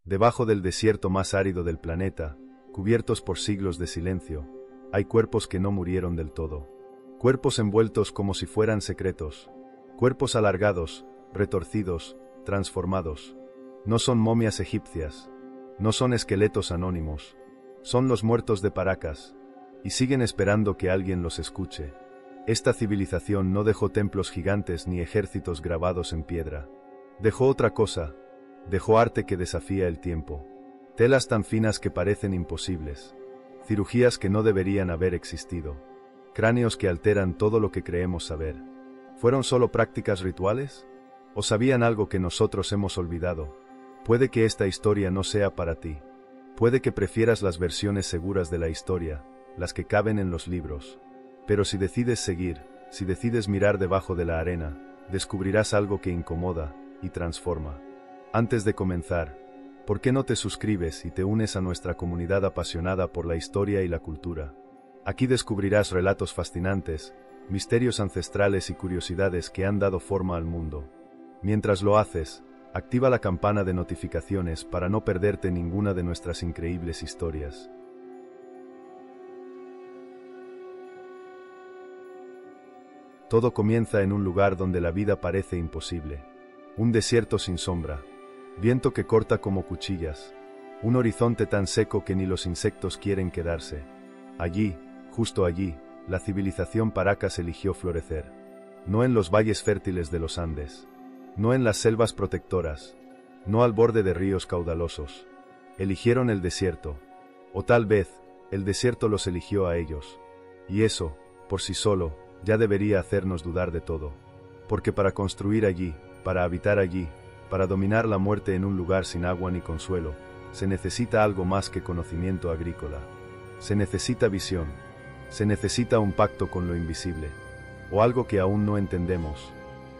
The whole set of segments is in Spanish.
Debajo del desierto más árido del planeta, cubiertos por siglos de silencio, hay cuerpos que no murieron del todo. Cuerpos envueltos como si fueran secretos. Cuerpos alargados, retorcidos, transformados. No son momias egipcias. No son esqueletos anónimos. Son los muertos de Paracas. Y siguen esperando que alguien los escuche. Esta civilización no dejó templos gigantes ni ejércitos grabados en piedra. Dejó otra cosa. Dejó arte que desafía el tiempo. Telas tan finas que parecen imposibles. Cirugías que no deberían haber existido. Cráneos que alteran todo lo que creemos saber. ¿Fueron solo prácticas rituales? ¿O sabían algo que nosotros hemos olvidado? Puede que esta historia no sea para ti. Puede que prefieras las versiones seguras de la historia, las que caben en los libros. Pero si decides seguir, si decides mirar debajo de la arena, descubrirás algo que incomoda y transforma. Antes de comenzar, ¿por qué no te suscribes y te unes a nuestra comunidad apasionada por la historia y la cultura? Aquí descubrirás relatos fascinantes, misterios ancestrales y curiosidades que han dado forma al mundo. Mientras lo haces, activa la campana de notificaciones para no perderte ninguna de nuestras increíbles historias. Todo comienza en un lugar donde la vida parece imposible. Un desierto sin sombra, viento que corta como cuchillas, un horizonte tan seco que ni los insectos quieren quedarse. Allí, justo allí, la civilización Paracas eligió florecer. No en los valles fértiles de los Andes, no en las selvas protectoras, no al borde de ríos caudalosos. Eligieron el desierto, o tal vez, el desierto los eligió a ellos. Y eso, por sí solo, ya debería hacernos dudar de todo. Porque para construir allí, para habitar allí, para dominar la muerte en un lugar sin agua ni consuelo, se necesita algo más que conocimiento agrícola. Se necesita visión. Se necesita un pacto con lo invisible. O algo que aún no entendemos.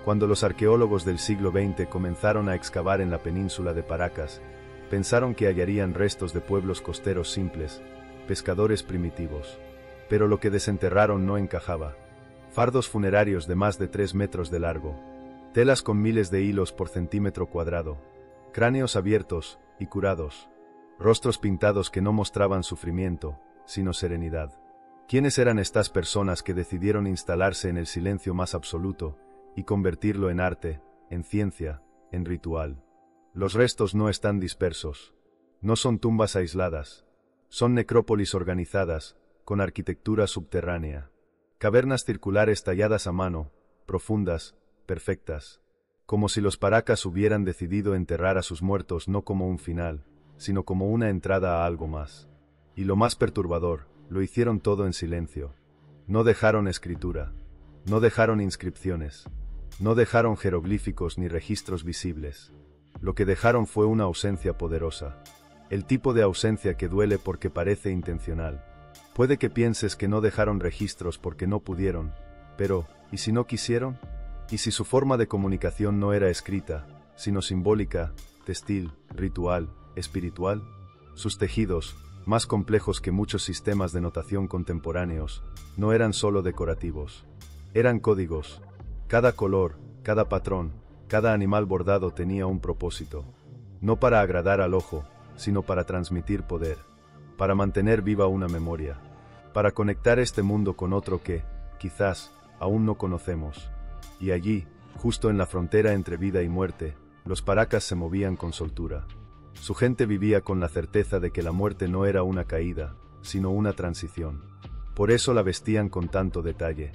Cuando los arqueólogos del siglo XX comenzaron a excavar en la península de Paracas, pensaron que hallarían restos de pueblos costeros simples, pescadores primitivos. Pero lo que desenterraron no encajaba. Fardos funerarios de más de 3 metros de largo. Telas con miles de hilos por centímetro cuadrado. Cráneos abiertos y curados. Rostros pintados que no mostraban sufrimiento, sino serenidad. ¿Quiénes eran estas personas que decidieron instalarse en el silencio más absoluto y convertirlo en arte, en ciencia, en ritual? Los restos no están dispersos. No son tumbas aisladas. Son necrópolis organizadas, con arquitectura subterránea. Cavernas circulares talladas a mano, profundas, perfectas. Como si los Paracas hubieran decidido enterrar a sus muertos no como un final, sino como una entrada a algo más. Y lo más perturbador, lo hicieron todo en silencio. No dejaron escritura. No dejaron inscripciones. No dejaron jeroglíficos ni registros visibles. Lo que dejaron fue una ausencia poderosa. El tipo de ausencia que duele porque parece intencional. Puede que pienses que no dejaron registros porque no pudieron, pero, ¿y si no quisieron? ¿Y si su forma de comunicación no era escrita, sino simbólica, textil, ritual, espiritual? Sus tejidos, más complejos que muchos sistemas de notación contemporáneos, no eran solo decorativos. Eran códigos. Cada color, cada patrón, cada animal bordado tenía un propósito. No para agradar al ojo, sino para transmitir poder. Para mantener viva una memoria. Para conectar este mundo con otro que, quizás, aún no conocemos. Y allí, justo en la frontera entre vida y muerte, los Paracas se movían con soltura. Su gente vivía con la certeza de que la muerte no era una caída, sino una transición. Por eso la vestían con tanto detalle.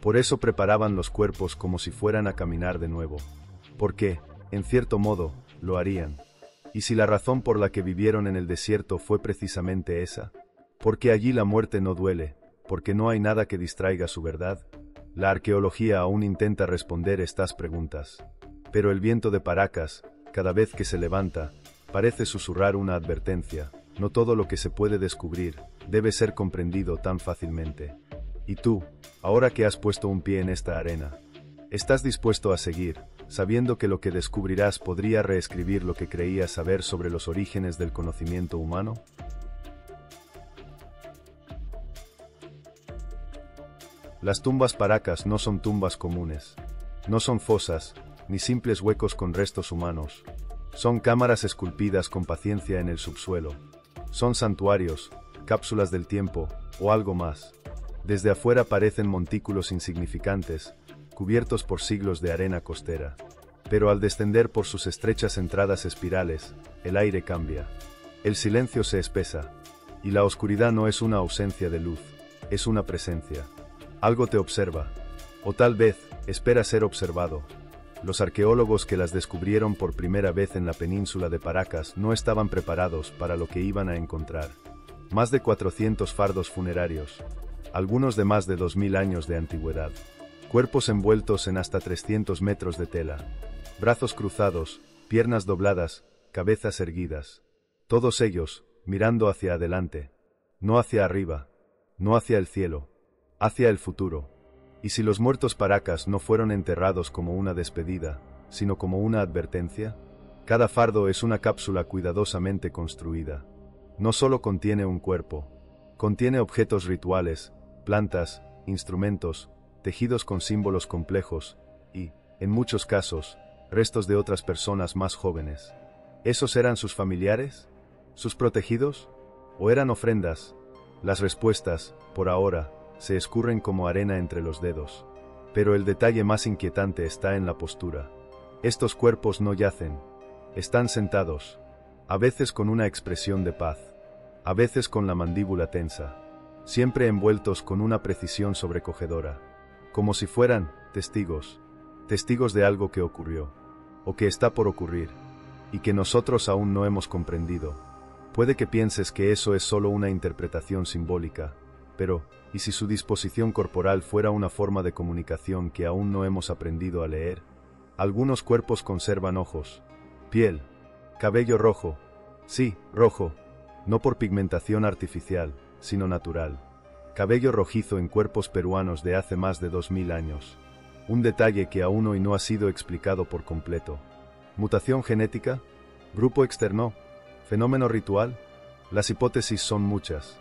Por eso preparaban los cuerpos como si fueran a caminar de nuevo. Porque, en cierto modo, lo harían. ¿Y si la razón por la que vivieron en el desierto fue precisamente esa? Porque allí la muerte no duele, porque no hay nada que distraiga su verdad. La arqueología aún intenta responder estas preguntas. Pero el viento de Paracas, cada vez que se levanta, parece susurrar una advertencia. No todo lo que se puede descubrir debe ser comprendido tan fácilmente. Y tú, ahora que has puesto un pie en esta arena, ¿estás dispuesto a seguir, sabiendo que lo que descubrirás podría reescribir lo que creías saber sobre los orígenes del conocimiento humano? Las tumbas Paracas no son tumbas comunes. No son fosas, ni simples huecos con restos humanos. Son cámaras esculpidas con paciencia en el subsuelo. Son santuarios, cápsulas del tiempo, o algo más. Desde afuera parecen montículos insignificantes, cubiertos por siglos de arena costera. Pero al descender por sus estrechas entradas espirales, el aire cambia. El silencio se espesa. Y la oscuridad no es una ausencia de luz, es una presencia. Algo te observa. O tal vez, espera ser observado. Los arqueólogos que las descubrieron por primera vez en la península de Paracas no estaban preparados para lo que iban a encontrar. Más de 400 fardos funerarios, algunos de más de 2000 años de antigüedad. Cuerpos envueltos en hasta 300 metros de tela. Brazos cruzados, piernas dobladas, cabezas erguidas. Todos ellos, mirando hacia adelante. No hacia arriba, no hacia el cielo, hacia el futuro. ¿Y si los muertos Paracas no fueron enterrados como una despedida, sino como una advertencia? Cada fardo es una cápsula cuidadosamente construida. No solo contiene un cuerpo, contiene objetos rituales, plantas, instrumentos, tejidos con símbolos complejos, y, en muchos casos, restos de otras personas más jóvenes. ¿Esos eran sus familiares? ¿Sus protegidos? ¿O eran ofrendas? Las respuestas, por ahora, se escurren como arena entre los dedos. Pero el detalle más inquietante está en la postura. Estos cuerpos no yacen. Están sentados. A veces con una expresión de paz. A veces con la mandíbula tensa. Siempre envueltos con una precisión sobrecogedora. Como si fueran testigos. Testigos de algo que ocurrió. O que está por ocurrir. Y que nosotros aún no hemos comprendido. Puede que pienses que eso es solo una interpretación simbólica. Pero, ¿y si su disposición corporal fuera una forma de comunicación que aún no hemos aprendido a leer? Algunos cuerpos conservan ojos, piel, cabello rojo. Sí, rojo. No por pigmentación artificial, sino natural. Cabello rojizo en cuerpos peruanos de hace más de 2000 años. Un detalle que aún hoy no ha sido explicado por completo. ¿Mutación genética? ¿Grupo externo? ¿Fenómeno ritual? Las hipótesis son muchas.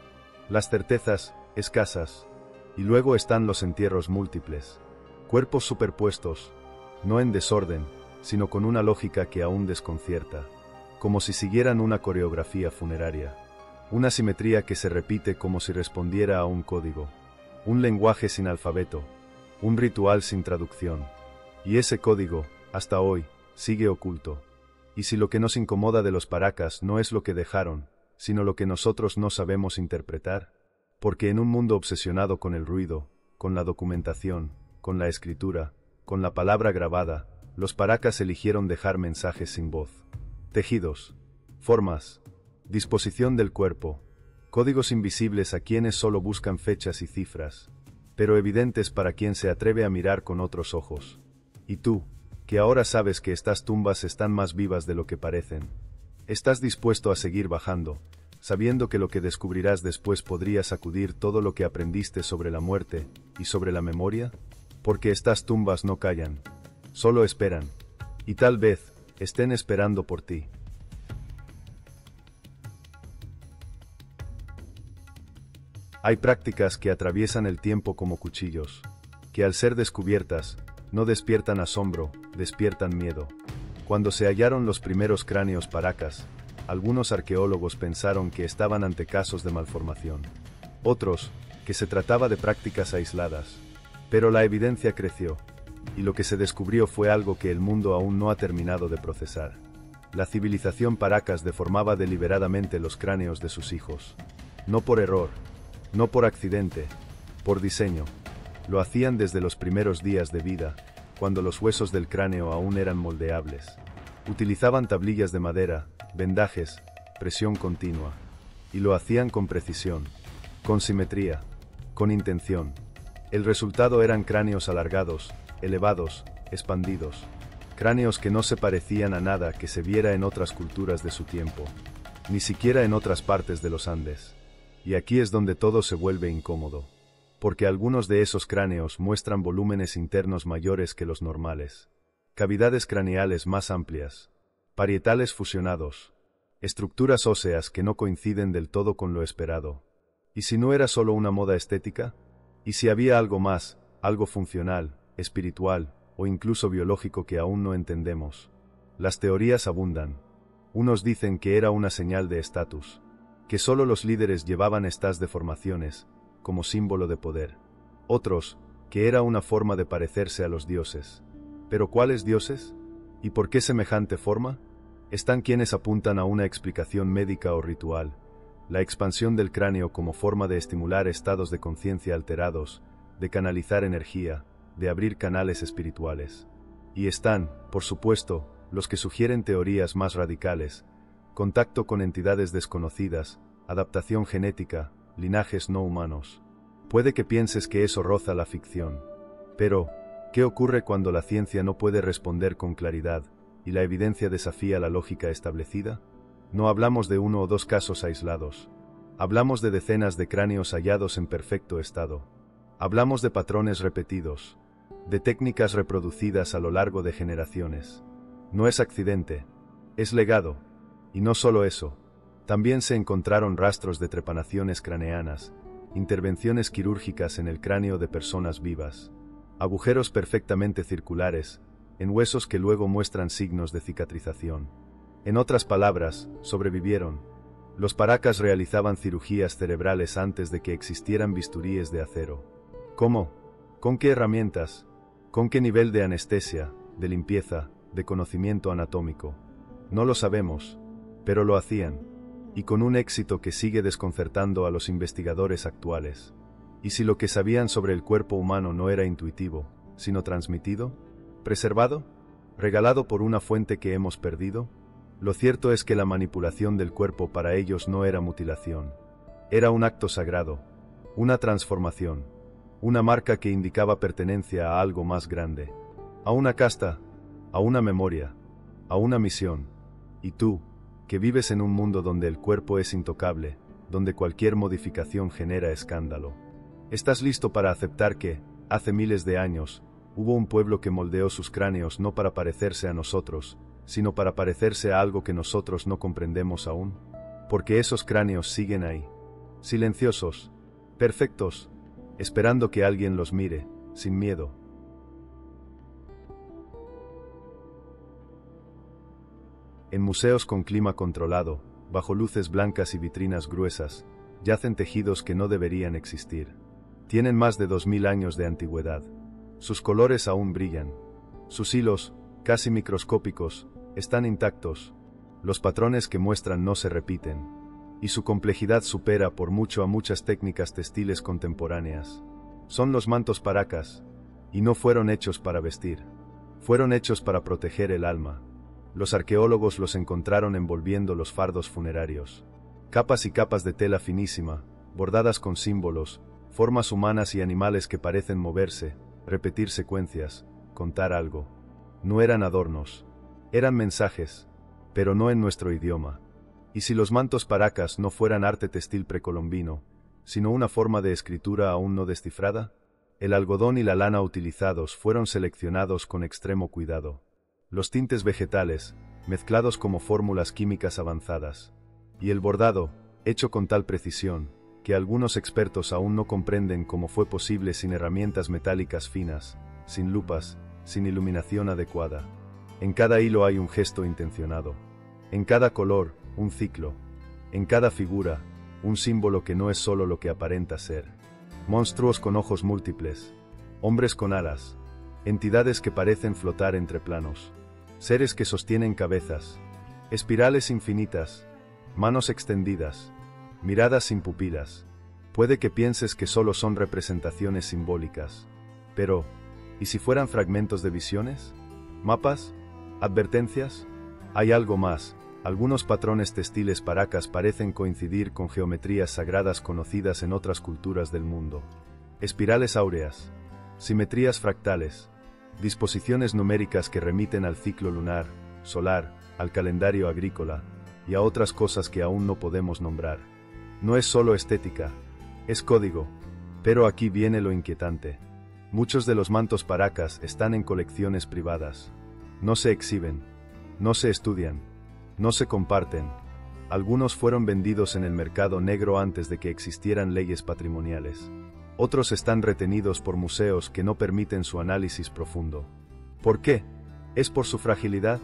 Las certezas, escasas. Y luego están los entierros múltiples. Cuerpos superpuestos, no en desorden, sino con una lógica que aún desconcierta. Como si siguieran una coreografía funeraria. Una simetría que se repite como si respondiera a un código. Un lenguaje sin alfabeto. Un ritual sin traducción. Y ese código, hasta hoy, sigue oculto. Y si lo que nos incomoda de los Paracas no es lo que dejaron, sino lo que nosotros no sabemos interpretar, porque en un mundo obsesionado con el ruido, con la documentación, con la escritura, con la palabra grabada, los Paracas eligieron dejar mensajes sin voz. Tejidos, formas, disposición del cuerpo, códigos invisibles a quienes solo buscan fechas y cifras, pero evidentes para quien se atreve a mirar con otros ojos. Y tú, que ahora sabes que estas tumbas están más vivas de lo que parecen, ¿estás dispuesto a seguir bajando, sabiendo que lo que descubrirás después podría sacudir todo lo que aprendiste sobre la muerte y sobre la memoria? Porque estas tumbas no callan, solo esperan, y tal vez estén esperando por ti. Hay prácticas que atraviesan el tiempo como cuchillos, que al ser descubiertas, no despiertan asombro, despiertan miedo. Cuando se hallaron los primeros cráneos Paracas, algunos arqueólogos pensaron que estaban ante casos de malformación. Otros, que se trataba de prácticas aisladas. Pero la evidencia creció, y lo que se descubrió fue algo que el mundo aún no ha terminado de procesar. La civilización Paracas deformaba deliberadamente los cráneos de sus hijos. No por error, no por accidente, por diseño. Lo hacían desde los primeros días de vida, cuando los huesos del cráneo aún eran moldeables. Utilizaban tablillas de madera, vendajes, presión continua. Y lo hacían con precisión, con simetría, con intención. El resultado eran cráneos alargados, elevados, expandidos. Cráneos que no se parecían a nada que se viera en otras culturas de su tiempo, ni siquiera en otras partes de los Andes. Y aquí es donde todo se vuelve incómodo, porque algunos de esos cráneos muestran volúmenes internos mayores que los normales, cavidades craneales más amplias, parietales fusionados, estructuras óseas que no coinciden del todo con lo esperado. ¿Y si no era solo una moda estética? ¿Y si había algo más, algo funcional, espiritual, o incluso biológico que aún no entendemos? Las teorías abundan, Unos dicen que era una señal de estatus, que solo los líderes llevaban estas deformaciones, como símbolo de poder. Otros, que era una forma de parecerse a los dioses. ¿Pero cuáles dioses? ¿Y por qué semejante forma? Están quienes apuntan a una explicación médica o ritual, la expansión del cráneo como forma de estimular estados de conciencia alterados, de canalizar energía, de abrir canales espirituales. Y están, por supuesto, los que sugieren teorías más radicales, contacto con entidades desconocidas, adaptación genética, linajes no humanos. Puede que pienses que eso roza la ficción. Pero, ¿qué ocurre cuando la ciencia no puede responder con claridad, y la evidencia desafía la lógica establecida? No hablamos de uno o dos casos aislados. Hablamos de decenas de cráneos hallados en perfecto estado. Hablamos de patrones repetidos, de técnicas reproducidas a lo largo de generaciones. No es accidente, es legado. Y no solo eso, también se encontraron rastros de trepanaciones craneanas, intervenciones quirúrgicas en el cráneo de personas vivas, agujeros perfectamente circulares, en huesos que luego muestran signos de cicatrización. En otras palabras, sobrevivieron. Los paracas realizaban cirugías cerebrales antes de que existieran bisturíes de acero. ¿Cómo? ¿Con qué herramientas? ¿Con qué nivel de anestesia, de limpieza, de conocimiento anatómico? No lo sabemos, pero lo hacían, y con un éxito que sigue desconcertando a los investigadores actuales. ¿Y si lo que sabían sobre el cuerpo humano no era intuitivo, sino transmitido? ¿Preservado? ¿Regalado por una fuente que hemos perdido? Lo cierto es que la manipulación del cuerpo para ellos no era mutilación. Era un acto sagrado, una transformación, una marca que indicaba pertenencia a algo más grande, a una casta, a una memoria, a una misión. Y tú, que vives en un mundo donde el cuerpo es intocable, donde cualquier modificación genera escándalo, ¿estás listo para aceptar que, hace miles de años, hubo un pueblo que moldeó sus cráneos no para parecerse a nosotros, sino para parecerse a algo que nosotros no comprendemos aún? Porque esos cráneos siguen ahí, silenciosos, perfectos, esperando que alguien los mire, sin miedo. En museos con clima controlado, bajo luces blancas y vitrinas gruesas, yacen tejidos que no deberían existir. Tienen más de 2000 años de antigüedad. Sus colores aún brillan. Sus hilos, casi microscópicos, están intactos. Los patrones que muestran no se repiten. Y su complejidad supera por mucho a muchas técnicas textiles contemporáneas. Son los mantos paracas, y no fueron hechos para vestir. Fueron hechos para proteger el alma. Los arqueólogos los encontraron envolviendo los fardos funerarios. Capas y capas de tela finísima, bordadas con símbolos, formas humanas y animales que parecen moverse, repetir secuencias, contar algo. No eran adornos, eran mensajes, pero no en nuestro idioma. Y si los mantos paracas no fueran arte textil precolombino, sino una forma de escritura aún no descifrada, el algodón y la lana utilizados fueron seleccionados con extremo cuidado. Los tintes vegetales, mezclados como fórmulas químicas avanzadas. Y el bordado, hecho con tal precisión, que algunos expertos aún no comprenden cómo fue posible sin herramientas metálicas finas, sin lupas, sin iluminación adecuada. En cada hilo hay un gesto intencionado. En cada color, un ciclo. En cada figura, un símbolo que no es solo lo que aparenta ser. Monstruos con ojos múltiples. Hombres con alas. Entidades que parecen flotar entre planos. Seres que sostienen cabezas. Espirales infinitas. Manos extendidas. Miradas sin pupilas. Puede que pienses que solo son representaciones simbólicas. Pero, ¿y si fueran fragmentos de visiones? ¿Mapas? ¿Advertencias? Hay algo más. Algunos patrones textiles paracas parecen coincidir con geometrías sagradas conocidas en otras culturas del mundo. Espirales áureas. Simetrías fractales. Disposiciones numéricas que remiten al ciclo lunar, solar, al calendario agrícola, y a otras cosas que aún no podemos nombrar. No es solo estética, es código. Pero aquí viene lo inquietante. Muchos de los mantos paracas están en colecciones privadas. No se exhiben, no se estudian, no se comparten. Algunos fueron vendidos en el mercado negro antes de que existieran leyes patrimoniales. Otros están retenidos por museos que no permiten su análisis profundo. ¿Por qué? ¿Es por su fragilidad?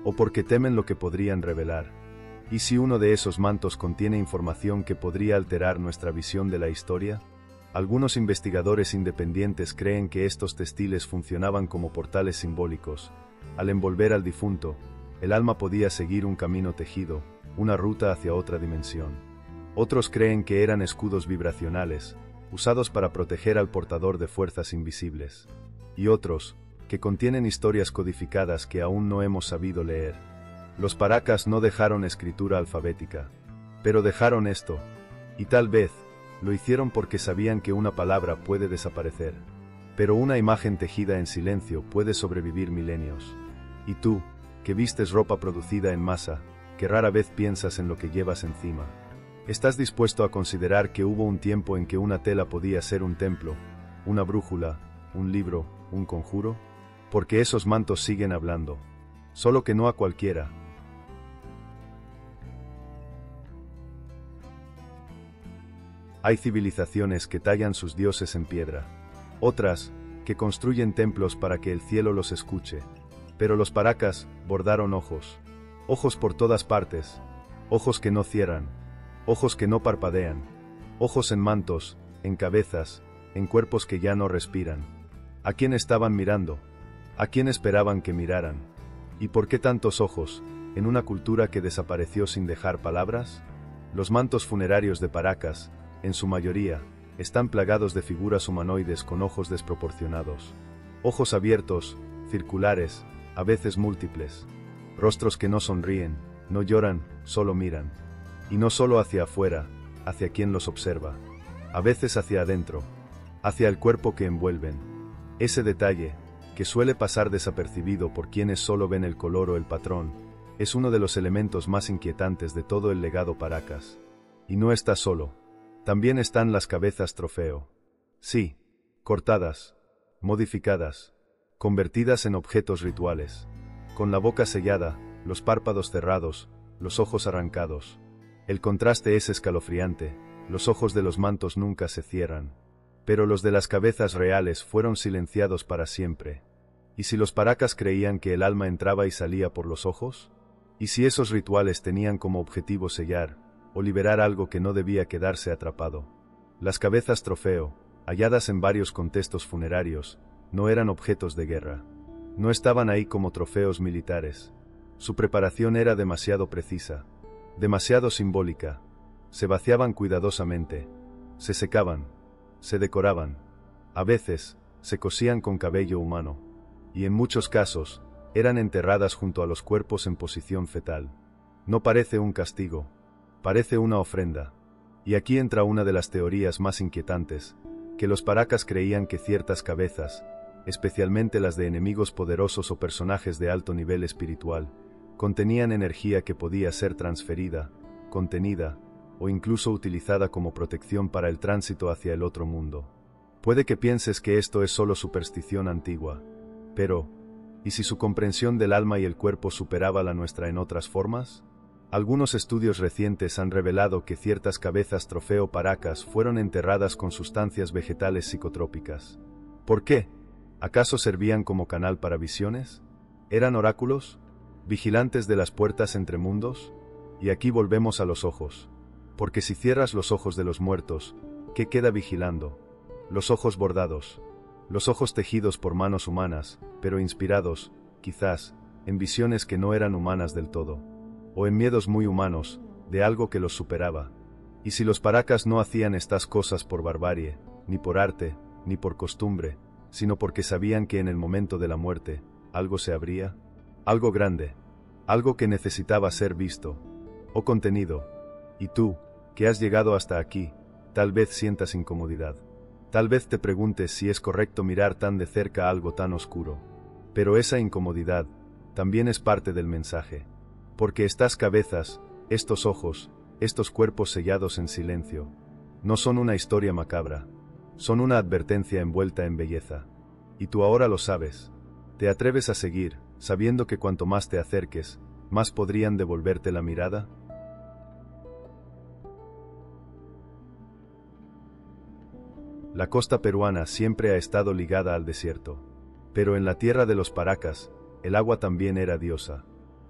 o porque temen lo que podrían revelar. ¿Y si uno de esos mantos contiene información que podría alterar nuestra visión de la historia? Algunos investigadores independientes creen que estos textiles funcionaban como portales simbólicos. Al envolver al difunto, el alma podía seguir un camino tejido, una ruta hacia otra dimensión. Otros creen que eran escudos vibracionales, usados para proteger al portador de fuerzas invisibles. Y otros, que contienen historias codificadas que aún no hemos sabido leer. Los paracas no dejaron escritura alfabética, pero dejaron esto, y tal vez, lo hicieron porque sabían que una palabra puede desaparecer, pero una imagen tejida en silencio puede sobrevivir milenios. Y tú, que vistes ropa producida en masa, que rara vez piensas en lo que llevas encima, ¿estás dispuesto a considerar que hubo un tiempo en que una tela podía ser un templo, una brújula, un libro, un conjuro? Porque esos mantos siguen hablando, solo que no a cualquiera. Hay civilizaciones que tallan sus dioses en piedra, otras, que construyen templos para que el cielo los escuche, pero los paracas bordaron ojos, ojos por todas partes, ojos que no cierran, ojos que no parpadean, ojos en mantos, en cabezas, en cuerpos que ya no respiran. ¿A quién estaban mirando? ¿A quién esperaban que miraran? ¿Y por qué tantos ojos, en una cultura que desapareció sin dejar palabras? Los mantos funerarios de paracas, en su mayoría, están plagados de figuras humanoides con ojos desproporcionados. Ojos abiertos, circulares, a veces múltiples. Rostros que no sonríen, no lloran, solo miran. Y no solo hacia afuera, hacia quien los observa. A veces hacia adentro, hacia el cuerpo que envuelven. Ese detalle, que suele pasar desapercibido por quienes solo ven el color o el patrón, es uno de los elementos más inquietantes de todo el legado paracas. Y no está solo. También están las cabezas trofeo. Sí, cortadas, modificadas, convertidas en objetos rituales, con la boca sellada, los párpados cerrados, los ojos arrancados. El contraste es escalofriante, los ojos de los mantos nunca se cierran, pero los de las cabezas reales fueron silenciados para siempre. ¿Y si los paracas creían que el alma entraba y salía por los ojos? ¿Y si esos rituales tenían como objetivo sellar o liberar algo que no debía quedarse atrapado? Las cabezas trofeo, halladas en varios contextos funerarios, no eran objetos de guerra. No estaban ahí como trofeos militares. Su preparación era demasiado precisa, demasiado simbólica. Se vaciaban cuidadosamente, se secaban, se decoraban. A veces, se cosían con cabello humano. Y en muchos casos, eran enterradas junto a los cuerpos en posición fetal. No parece un castigo, parece una ofrenda. Y aquí entra una de las teorías más inquietantes, que los paracas creían que ciertas cabezas, especialmente las de enemigos poderosos o personajes de alto nivel espiritual, contenían energía que podía ser transferida, contenida, o incluso utilizada como protección para el tránsito hacia el otro mundo. Puede que pienses que esto es solo superstición antigua, pero, ¿y si su comprensión del alma y el cuerpo superaba la nuestra en otras formas? Algunos estudios recientes han revelado que ciertas cabezas trofeo paracas fueron enterradas con sustancias vegetales psicotrópicas. ¿Por qué? ¿Acaso servían como canal para visiones? ¿Eran oráculos? ¿Vigilantes de las puertas entre mundos? Y aquí volvemos a los ojos. Porque si cierras los ojos de los muertos, ¿qué queda vigilando? Los ojos bordados. Los ojos tejidos por manos humanas, pero inspirados, quizás, en visiones que no eran humanas del todo. O en miedos muy humanos, de algo que los superaba. Y si los paracas no hacían estas cosas por barbarie, ni por arte, ni por costumbre, sino porque sabían que en el momento de la muerte, algo se abría, algo grande, algo que necesitaba ser visto, o contenido. Y tú, que has llegado hasta aquí, tal vez sientas incomodidad. Tal vez te preguntes si es correcto mirar tan de cerca algo tan oscuro. Pero esa incomodidad, también es parte del mensaje. Porque estas cabezas, estos ojos, estos cuerpos sellados en silencio, no son una historia macabra, son una advertencia envuelta en belleza. Y tú ahora lo sabes. ¿Te atreves a seguir, sabiendo que cuanto más te acerques, más podrían devolverte la mirada? La costa peruana siempre ha estado ligada al desierto. Pero en la tierra de los paracas, el agua también era diosa.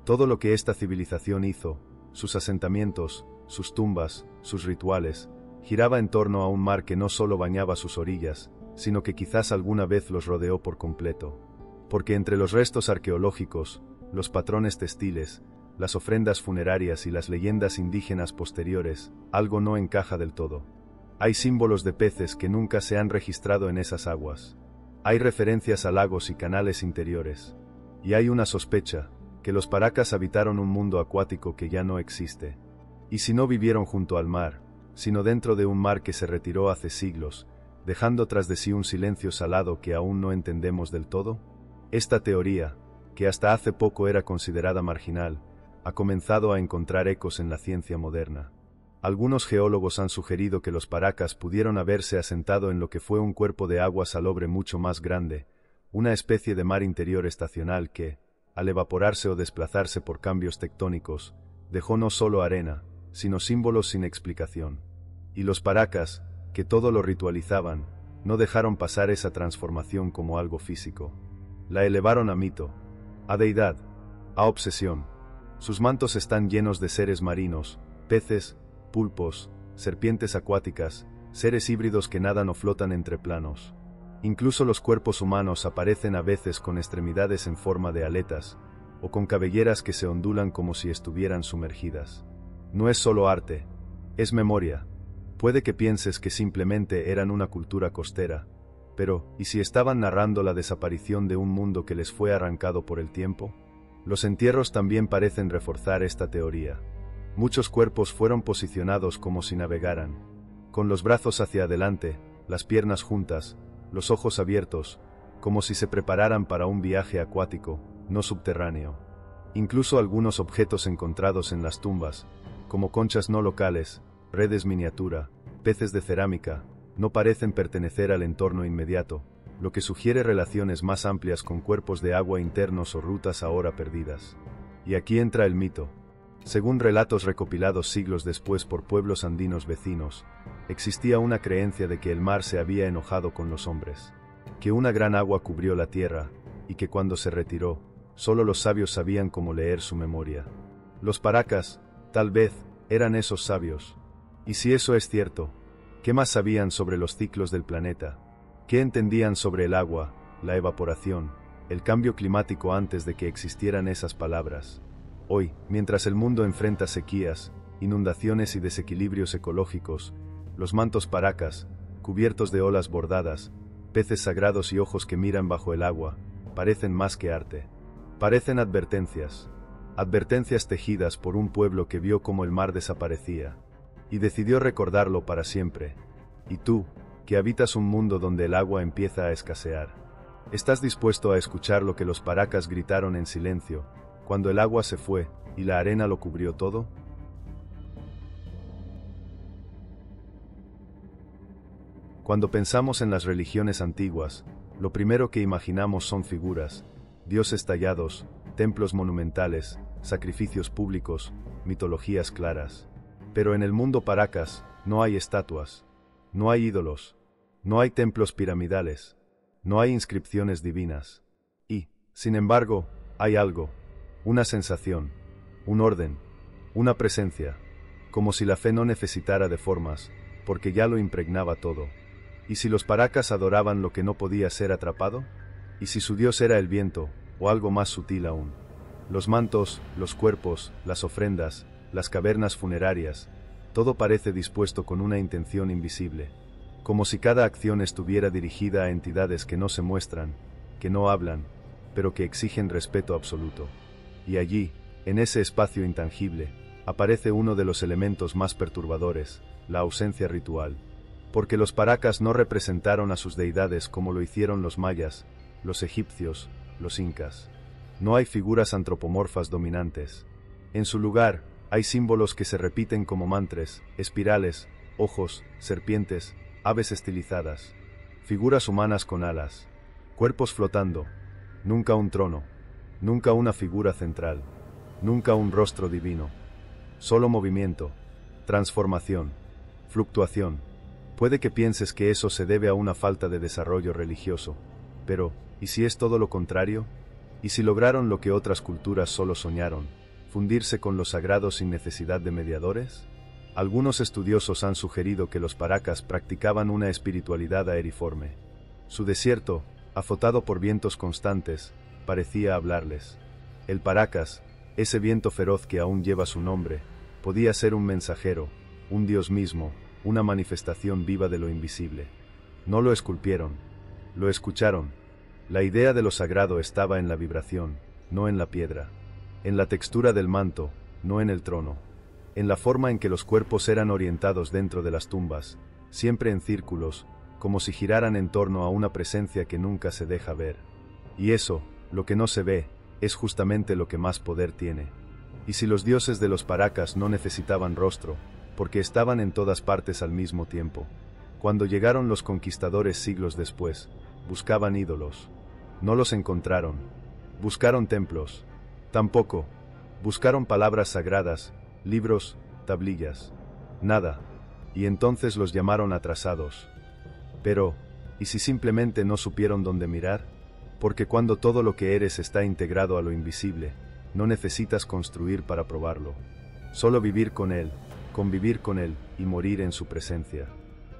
Todo lo que esta civilización hizo, sus asentamientos, sus tumbas, sus rituales, giraba en torno a un mar que no solo bañaba sus orillas, sino que quizás alguna vez los rodeó por completo. Porque entre los restos arqueológicos, los patrones textiles, las ofrendas funerarias y las leyendas indígenas posteriores, algo no encaja del todo. Hay símbolos de peces que nunca se han registrado en esas aguas. Hay referencias a lagos y canales interiores. Y hay una sospecha, que los paracas habitaron un mundo acuático que ya no existe. Y si no vivieron junto al mar, sino dentro de un mar que se retiró hace siglos, dejando tras de sí un silencio salado que aún no entendemos del todo. Esta teoría, que hasta hace poco era considerada marginal, ha comenzado a encontrar ecos en la ciencia moderna. Algunos geólogos han sugerido que los paracas pudieron haberse asentado en lo que fue un cuerpo de agua salobre mucho más grande, una especie de mar interior estacional que, al evaporarse o desplazarse por cambios tectónicos, dejó no solo arena, sino símbolos sin explicación. Y los paracas, que todo lo ritualizaban, no dejaron pasar esa transformación como algo físico. La elevaron a mito, a deidad, a obsesión. Sus mantos están llenos de seres marinos, peces, pulpos, serpientes acuáticas, seres híbridos que nadan o flotan entre planos. Incluso los cuerpos humanos aparecen a veces con extremidades en forma de aletas, o con cabelleras que se ondulan como si estuvieran sumergidas. No es solo arte, es memoria. Puede que pienses que simplemente eran una cultura costera, pero, ¿y si estaban narrando la desaparición de un mundo que les fue arrancado por el tiempo? Los entierros también parecen reforzar esta teoría. Muchos cuerpos fueron posicionados como si navegaran, con los brazos hacia adelante, las piernas juntas, los ojos abiertos, como si se prepararan para un viaje acuático, no subterráneo. Incluso algunos objetos encontrados en las tumbas, como conchas no locales, redes miniatura, peces de cerámica, no parecen pertenecer al entorno inmediato, lo que sugiere relaciones más amplias con cuerpos de agua internos o rutas ahora perdidas. Y aquí entra el mito. Según relatos recopilados siglos después por pueblos andinos vecinos, existía una creencia de que el mar se había enojado con los hombres, que una gran agua cubrió la tierra, y que cuando se retiró, solo los sabios sabían cómo leer su memoria. Los paracas, tal vez, eran esos sabios. Y si eso es cierto, ¿qué más sabían sobre los ciclos del planeta? ¿Qué entendían sobre el agua, la evaporación, el cambio climático antes de que existieran esas palabras? Hoy, mientras el mundo enfrenta sequías, inundaciones y desequilibrios ecológicos, los mantos paracas, cubiertos de olas bordadas, peces sagrados y ojos que miran bajo el agua, parecen más que arte. Parecen advertencias. Advertencias tejidas por un pueblo que vio cómo el mar desaparecía, y decidió recordarlo para siempre. Y tú, que habitas un mundo donde el agua empieza a escasear, ¿estás dispuesto a escuchar lo que los paracas gritaron en silencio, cuando el agua se fue, y la arena lo cubrió todo? Cuando pensamos en las religiones antiguas, lo primero que imaginamos son figuras, dioses tallados, templos monumentales, sacrificios públicos, mitologías claras. Pero en el mundo paracas, no hay estatuas, no hay ídolos, no hay templos piramidales, no hay inscripciones divinas. Y, sin embargo, hay algo, una sensación, un orden, una presencia, como si la fe no necesitara de formas, porque ya lo impregnaba todo. ¿Y si los paracas adoraban lo que no podía ser atrapado? ¿Y si su dios era el viento, o algo más sutil aún? Los mantos, los cuerpos, las ofrendas, las cavernas funerarias, todo parece dispuesto con una intención invisible, como si cada acción estuviera dirigida a entidades que no se muestran, que no hablan, pero que exigen respeto absoluto. Y allí, en ese espacio intangible, aparece uno de los elementos más perturbadores, la ausencia ritual. Porque los paracas no representaron a sus deidades como lo hicieron los mayas, los egipcios, los incas. No hay figuras antropomorfas dominantes. En su lugar, hay símbolos que se repiten como mantras, espirales, ojos, serpientes, aves estilizadas, figuras humanas con alas, cuerpos flotando, nunca un trono, nunca una figura central, nunca un rostro divino. Solo movimiento, transformación, fluctuación. Puede que pienses que eso se debe a una falta de desarrollo religioso, pero, ¿y si es todo lo contrario? ¿Y si lograron lo que otras culturas solo soñaron, fundirse con lo sagrado sin necesidad de mediadores? Algunos estudiosos han sugerido que los paracas practicaban una espiritualidad aeriforme. Su desierto, azotado por vientos constantes, parecía hablarles. El paracas, ese viento feroz que aún lleva su nombre, podía ser un mensajero, un dios mismo, una manifestación viva de lo invisible. No lo esculpieron, lo escucharon. La idea de lo sagrado estaba en la vibración, no en la piedra, en la textura del manto, no en el trono, en la forma en que los cuerpos eran orientados dentro de las tumbas, siempre en círculos, como si giraran en torno a una presencia que nunca se deja ver. Y eso, lo que no se ve, es justamente lo que más poder tiene. Y si los dioses de los paracas no necesitaban rostro, porque estaban en todas partes al mismo tiempo, cuando llegaron los conquistadores siglos después, buscaban ídolos. No los encontraron. Buscaron templos. Tampoco. Buscaron palabras sagradas, libros, tablillas. Nada. Y entonces los llamaron atrasados. Pero, ¿y si simplemente no supieron dónde mirar? Porque cuando todo lo que eres está integrado a lo invisible, no necesitas construir para probarlo. Solo vivir con él, convivir con él y morir en su presencia.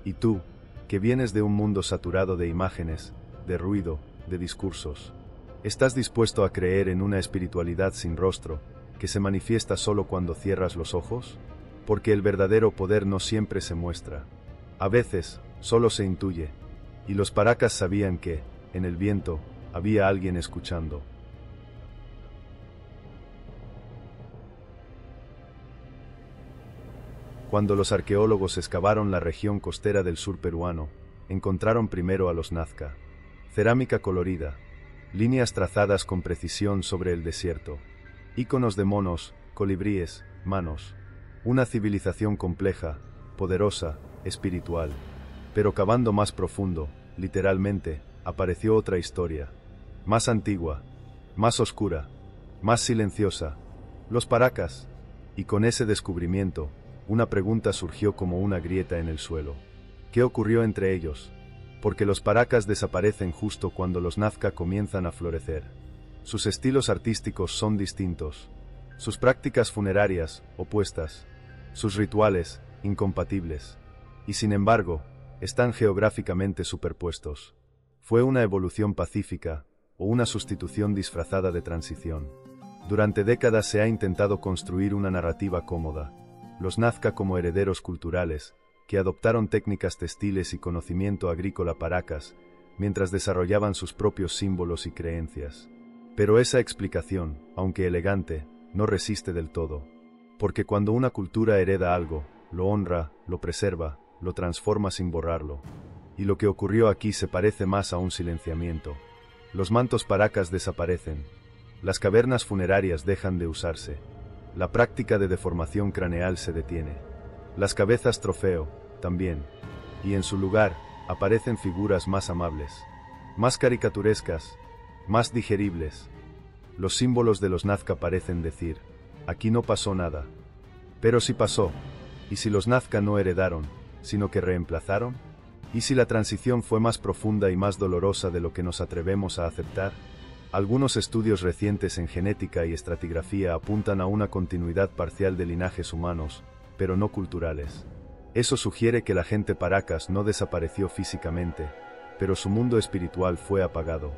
Y tú, que vienes de un mundo saturado de imágenes, de ruido, de discursos, ¿estás dispuesto a creer en una espiritualidad sin rostro, que se manifiesta solo cuando cierras los ojos? Porque el verdadero poder no siempre se muestra. A veces, solo se intuye. Y los paracas sabían que, en el viento, había alguien escuchando. Cuando los arqueólogos excavaron la región costera del sur peruano, encontraron primero a los Nazca. Cerámica colorida, líneas trazadas con precisión sobre el desierto, íconos de monos, colibríes, manos. Una civilización compleja, poderosa, espiritual. Pero cavando más profundo, literalmente, apareció otra historia. Más antigua, más oscura, más silenciosa. Los paracas. Y con ese descubrimiento, una pregunta surgió como una grieta en el suelo. ¿Qué ocurrió entre ellos? Porque los paracas desaparecen justo cuando los Nazca comienzan a florecer. Sus estilos artísticos son distintos. Sus prácticas funerarias, opuestas. Sus rituales, incompatibles. Y sin embargo, están geográficamente superpuestos. ¿Fue una evolución pacífica, o una sustitución disfrazada de transición? Durante décadas se ha intentado construir una narrativa cómoda. Los Nazca como herederos culturales, que adoptaron técnicas textiles y conocimiento agrícola paracas, mientras desarrollaban sus propios símbolos y creencias. Pero esa explicación, aunque elegante, no resiste del todo. Porque cuando una cultura hereda algo, lo honra, lo preserva, lo transforma sin borrarlo. Y lo que ocurrió aquí se parece más a un silenciamiento. Los mantos paracas desaparecen. Las cavernas funerarias dejan de usarse. La práctica de deformación craneal se detiene. Las cabezas trofeo, también. Y en su lugar, aparecen figuras más amables, más caricaturescas, más digeribles. Los símbolos de los Nazca parecen decir, aquí no pasó nada. Pero sí pasó. ¿Y si los Nazca no heredaron, sino que reemplazaron? ¿Y si la transición fue más profunda y más dolorosa de lo que nos atrevemos a aceptar? Algunos estudios recientes en genética y estratigrafía apuntan a una continuidad parcial de linajes humanos, pero no culturales. Eso sugiere que la gente paracas no desapareció físicamente, pero su mundo espiritual fue apagado.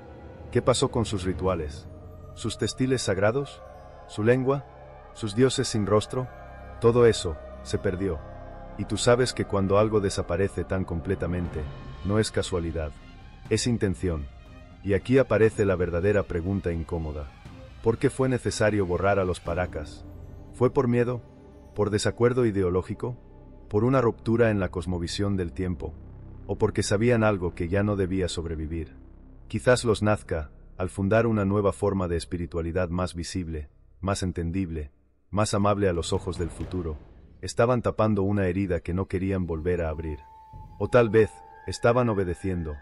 ¿Qué pasó con sus rituales? ¿Sus textiles sagrados? ¿Su lengua? ¿Sus dioses sin rostro? Todo eso se perdió. Y tú sabes que cuando algo desaparece tan completamente, no es casualidad, es intención. Y aquí aparece la verdadera pregunta incómoda. ¿Por qué fue necesario borrar a los paracas? ¿Fue por miedo? ¿Por desacuerdo ideológico? ¿Por una ruptura en la cosmovisión del tiempo? ¿O porque sabían algo que ya no debía sobrevivir? Quizás los Nazca, al fundar una nueva forma de espiritualidad más visible, más entendible, más amable a los ojos del futuro, estaban tapando una herida que no querían volver a abrir. O tal vez, estaban obedeciendo.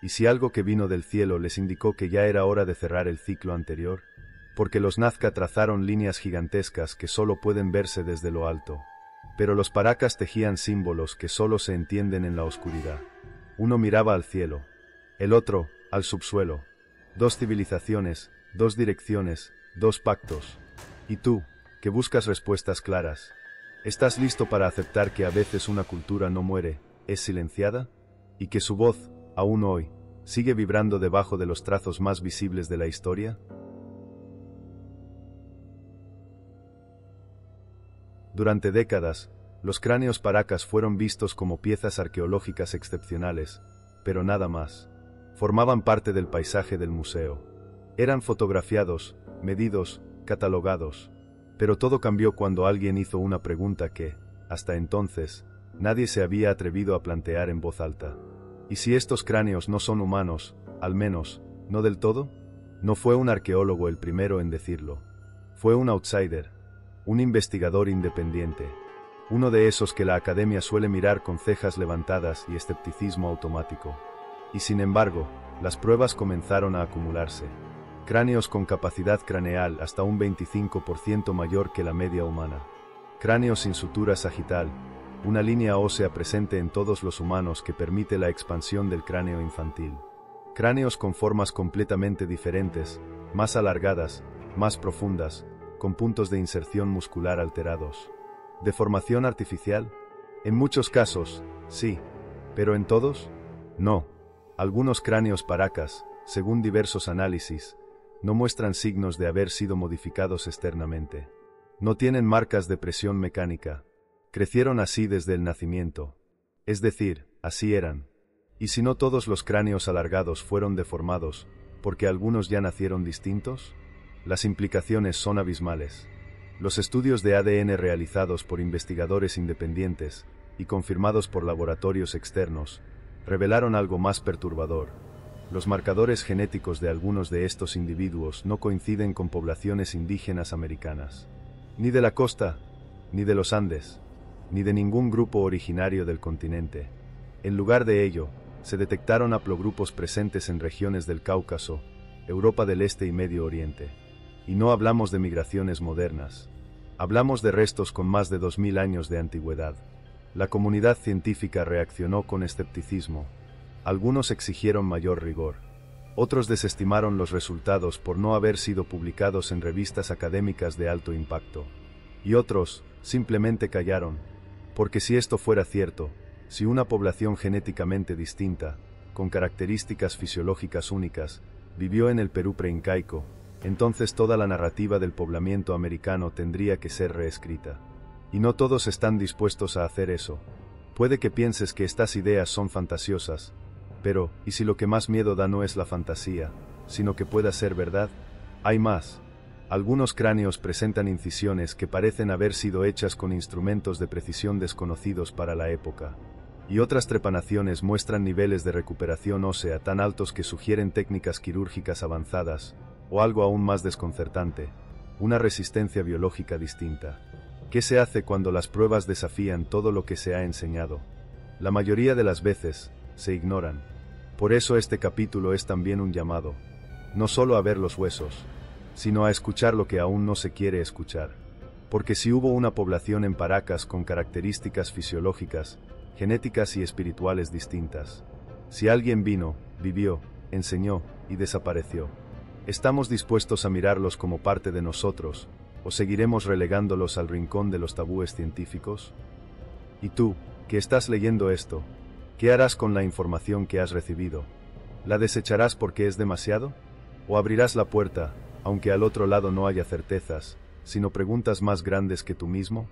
¿Y si algo que vino del cielo les indicó que ya era hora de cerrar el ciclo anterior? Porque los Nazca trazaron líneas gigantescas que solo pueden verse desde lo alto. Pero los paracas tejían símbolos que solo se entienden en la oscuridad. Uno miraba al cielo, el otro, al subsuelo. Dos civilizaciones, dos direcciones, dos pactos. ¿Y tú, que buscas respuestas claras? ¿Estás listo para aceptar que a veces una cultura no muere, es silenciada? ¿Y que su voz, aún hoy, sigue vibrando debajo de los trazos más visibles de la historia? Durante décadas, los cráneos paracas fueron vistos como piezas arqueológicas excepcionales, pero nada más. Formaban parte del paisaje del museo. Eran fotografiados, medidos, catalogados. Pero todo cambió cuando alguien hizo una pregunta que, hasta entonces, nadie se había atrevido a plantear en voz alta. ¿Y si estos cráneos no son humanos, al menos, no del todo? No fue un arqueólogo el primero en decirlo. Fue un outsider, un investigador independiente, uno de esos que la academia suele mirar con cejas levantadas y escepticismo automático. Y sin embargo, las pruebas comenzaron a acumularse. Cráneos con capacidad craneal hasta un 25% mayor que la media humana. Cráneos sin sutura sagital, una línea ósea presente en todos los humanos que permite la expansión del cráneo infantil. Cráneos con formas completamente diferentes, más alargadas, más profundas, con puntos de inserción muscular alterados. ¿Deformación artificial? En muchos casos, sí. ¿Pero en todos? No. Algunos cráneos paracas, según diversos análisis, no muestran signos de haber sido modificados externamente. No tienen marcas de presión mecánica. Crecieron así desde el nacimiento. Es decir, así eran. ¿Y si no todos los cráneos alargados fueron deformados, porque algunos ya nacieron distintos? Las implicaciones son abismales. Los estudios de ADN realizados por investigadores independientes y confirmados por laboratorios externos revelaron algo más perturbador. Los marcadores genéticos de algunos de estos individuos no coinciden con poblaciones indígenas americanas, ni de la costa, ni de los Andes, ni de ningún grupo originario del continente. En lugar de ello, se detectaron haplogrupos presentes en regiones del Cáucaso, Europa del Este y Medio Oriente. Y no hablamos de migraciones modernas. Hablamos de restos con más de 2000 años de antigüedad. La comunidad científica reaccionó con escepticismo. Algunos exigieron mayor rigor. Otros desestimaron los resultados por no haber sido publicados en revistas académicas de alto impacto. Y otros, simplemente callaron. Porque si esto fuera cierto, si una población genéticamente distinta, con características fisiológicas únicas, vivió en el Perú preincaico, entonces toda la narrativa del poblamiento americano tendría que ser reescrita. Y no todos están dispuestos a hacer eso. Puede que pienses que estas ideas son fantasiosas, pero, ¿y si lo que más miedo da no es la fantasía, sino que pueda ser verdad? Hay más. Algunos cráneos presentan incisiones que parecen haber sido hechas con instrumentos de precisión desconocidos para la época. Y otras trepanaciones muestran niveles de recuperación ósea tan altos que sugieren técnicas quirúrgicas avanzadas, o algo aún más desconcertante, una resistencia biológica distinta. ¿Qué se hace cuando las pruebas desafían todo lo que se ha enseñado? La mayoría de las veces, se ignoran. Por eso este capítulo es también un llamado, no solo a ver los huesos, sino a escuchar lo que aún no se quiere escuchar. Porque si hubo una población en Paracas con características fisiológicas, genéticas y espirituales distintas, si alguien vino, vivió, enseñó y desapareció, ¿estamos dispuestos a mirarlos como parte de nosotros, o seguiremos relegándolos al rincón de los tabúes científicos? Y tú, que estás leyendo esto, ¿qué harás con la información que has recibido? ¿La desecharás porque es demasiado? ¿O abrirás la puerta, aunque al otro lado no haya certezas, sino preguntas más grandes que tú mismo?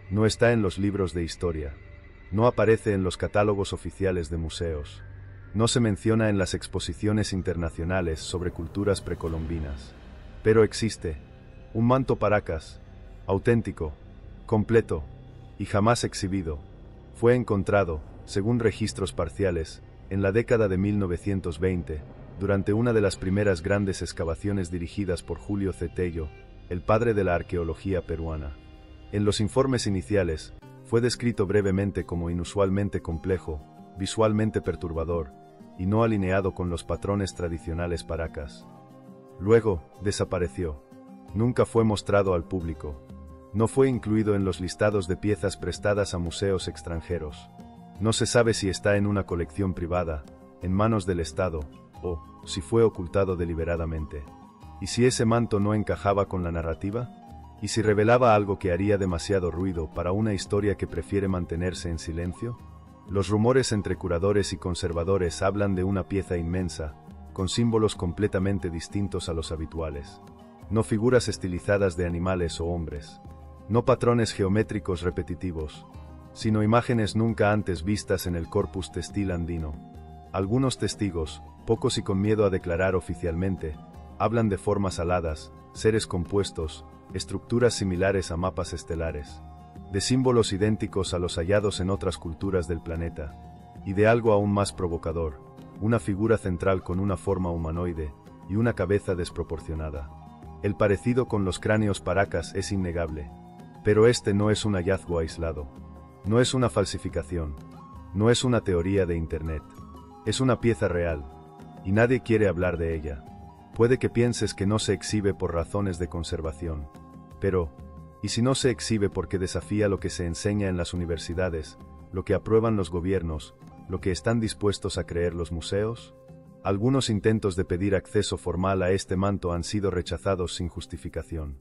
No está en los libros de historia. No aparece en los catálogos oficiales de museos. No se menciona en las exposiciones internacionales sobre culturas precolombinas. Pero existe. Un manto Paracas, auténtico, completo, y jamás exhibido. Fue encontrado, según registros parciales, en la década de 1920, durante una de las primeras grandes excavaciones dirigidas por Julio Cetello, el padre de la arqueología peruana. En los informes iniciales, fue descrito brevemente como inusualmente complejo, visualmente perturbador, y no alineado con los patrones tradicionales paracas. Luego, desapareció. Nunca fue mostrado al público. No fue incluido en los listados de piezas prestadas a museos extranjeros. No se sabe si está en una colección privada, en manos del Estado, o, si fue ocultado deliberadamente. ¿Y si ese manto no encajaba con la narrativa? ¿Y si revelaba algo que haría demasiado ruido para una historia que prefiere mantenerse en silencio? Los rumores entre curadores y conservadores hablan de una pieza inmensa, con símbolos completamente distintos a los habituales. No figuras estilizadas de animales o hombres. No patrones geométricos repetitivos, sino imágenes nunca antes vistas en el corpus textil andino. Algunos testigos, pocos y con miedo a declarar oficialmente, hablan de formas aladas, seres compuestos, estructuras similares a mapas estelares, de símbolos idénticos a los hallados en otras culturas del planeta, y de algo aún más provocador, una figura central con una forma humanoide y una cabeza desproporcionada. El parecido con los cráneos paracas es innegable, pero este no es un hallazgo aislado, no es una falsificación, no es una teoría de Internet, es una pieza real, y nadie quiere hablar de ella. Puede que pienses que no se exhibe por razones de conservación, pero, ¿y si no se exhibe porque desafía lo que se enseña en las universidades, lo que aprueban los gobiernos, lo que están dispuestos a creer los museos? Algunos intentos de pedir acceso formal a este manto han sido rechazados sin justificación.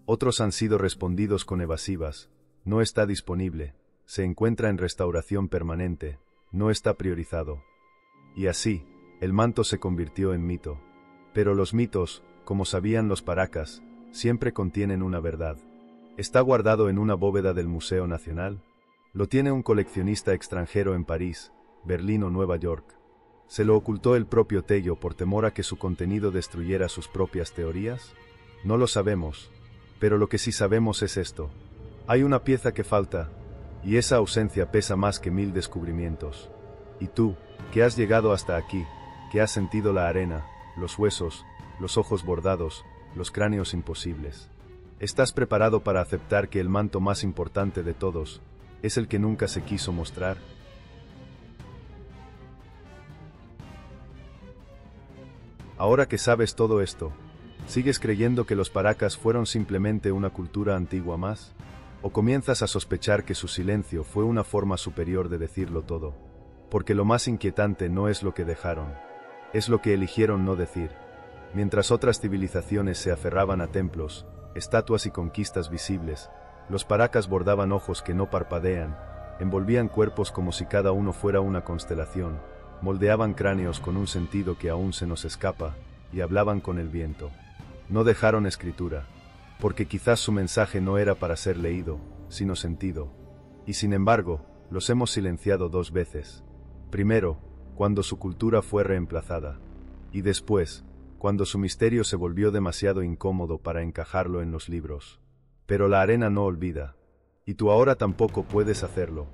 Otros han sido respondidos con evasivas: no está disponible, se encuentra en restauración permanente, no está priorizado. Y así, el manto se convirtió en mito. Pero los mitos, como sabían los paracas, siempre contienen una verdad. ¿Está guardado en una bóveda del Museo Nacional? ¿Lo tiene un coleccionista extranjero en París, Berlín o Nueva York? ¿Se lo ocultó el propio Tello por temor a que su contenido destruyera sus propias teorías? No lo sabemos, pero lo que sí sabemos es esto: hay una pieza que falta, y esa ausencia pesa más que 1000 descubrimientos. Y tú, que has llegado hasta aquí, que has sentido la arena, los huesos, los ojos bordados, los cráneos imposibles, ¿estás preparado para aceptar que el manto más importante de todos es el que nunca se quiso mostrar? Ahora que sabes todo esto, ¿sigues creyendo que los paracas fueron simplemente una cultura antigua más? ¿O comienzas a sospechar que su silencio fue una forma superior de decirlo todo? Porque lo más inquietante no es lo que dejaron, es lo que eligieron no decir. Mientras otras civilizaciones se aferraban a templos, estatuas y conquistas visibles, los paracas bordaban ojos que no parpadean, envolvían cuerpos como si cada uno fuera una constelación, moldeaban cráneos con un sentido que aún se nos escapa, y hablaban con el viento. No dejaron escritura, porque quizás su mensaje no era para ser leído, sino sentido. Y sin embargo, los hemos silenciado 2 veces. Primero, cuando su cultura fue reemplazada, y después, cuando su misterio se volvió demasiado incómodo para encajarlo en los libros. Pero la arena no olvida, y tú ahora tampoco puedes hacerlo.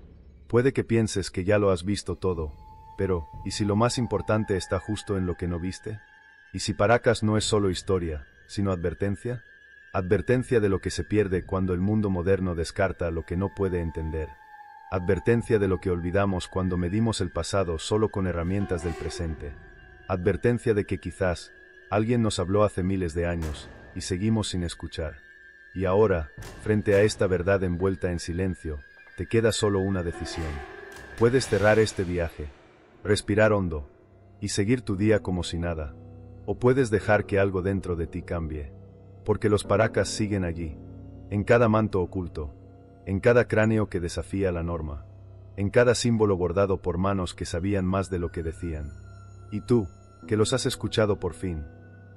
Puede que pienses que ya lo has visto todo, pero, ¿y si lo más importante está justo en lo que no viste? ¿Y si Paracas no es solo historia, sino advertencia? Advertencia de lo que se pierde cuando el mundo moderno descarta lo que no puede entender. Advertencia de lo que olvidamos cuando medimos el pasado solo con herramientas del presente. Advertencia de que quizás alguien nos habló hace miles de años y seguimos sin escuchar. Y ahora, frente a esta verdad envuelta en silencio, te queda solo una decisión. Puedes cerrar este viaje, respirar hondo y seguir tu día como si nada. O puedes dejar que algo dentro de ti cambie. Porque los paracas siguen allí, en cada manto oculto, en cada cráneo que desafía la norma, en cada símbolo bordado por manos que sabían más de lo que decían. Y tú, que los has escuchado por fin,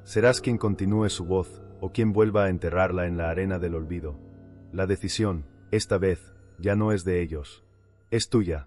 serás quien continúe su voz o quien vuelva a enterrarla en la arena del olvido. La decisión, esta vez, ya no es de ellos, es tuya.